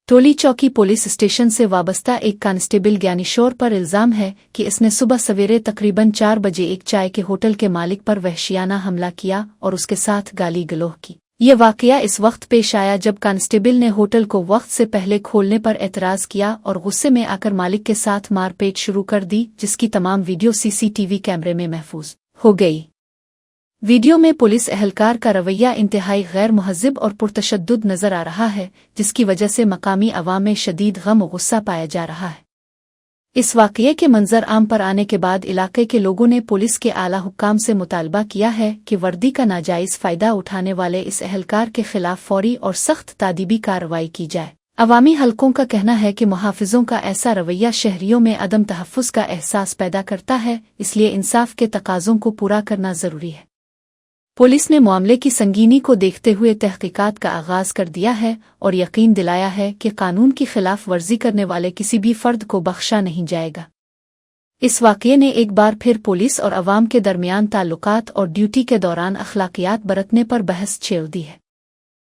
टोली चौकी police station से वाबस्ता एक कांस्टेबल ज्ञानेश्वर पर इल्ज़ाम है कि इसने सुबह सवेरे तकरीबन 4 बजे एक चाय के होटल के मालिक पर वहशियाना हमला किया और उसके साथ गाली गलौज की। ये वाकया इस वक्त पेश आया जब कांस्टेबल ने होटल को वक्त से पहले खोलने पर एतराज़ किया और गुस्से में आकर मालिक के साथ मारपीट शुरू कर दी, जिसकी तमाम वीडियो सीसीटीवी कैमरे में महफूज हो गई। वीडियो में पुलिस एहलकार का रवैया इंतहाई गैर मुहज़्ज़ब और पुरतशद्दुद नज़र आ रहा है, जिसकी वजह से मकामी अवाम में शदीद गम और गुस्सा पाया जा रहा है। इस वाक़ये के मंजर आम पर आने के बाद इलाके के लोगों ने पुलिस के आला हुक्काम से मुतालबा किया है कि वर्दी का नाजायज़ फ़ायदा उठाने वाले इस एहलकार के खिलाफ फौरी और सख्त तादीबी कार्रवाई की जाए। अवामी हलकों का कहना है कि मुहाफ़िज़ों का ऐसा रवैया शहरियों में अदम तहफ़्फ़ुज़ का एहसास पैदा करता है, इसलिए इंसाफ के तकाज़ों को पूरा करना ज़रूरी है। पुलिस ने मामले की संगीनी को देखते हुए तहक़ीक़ात का आगाज़ कर दिया है और यकीन दिलाया है कि कानून की खिलाफ वर्जी करने वाले किसी भी फ़र्द को बख्शा नहीं जाएगा। इस वाक़ये ने एक बार फिर पुलिस और अवाम के दरमियान ताल्लुकात और ड्यूटी के दौरान अखलाकियात बरतने पर बहस छेड़ दी है।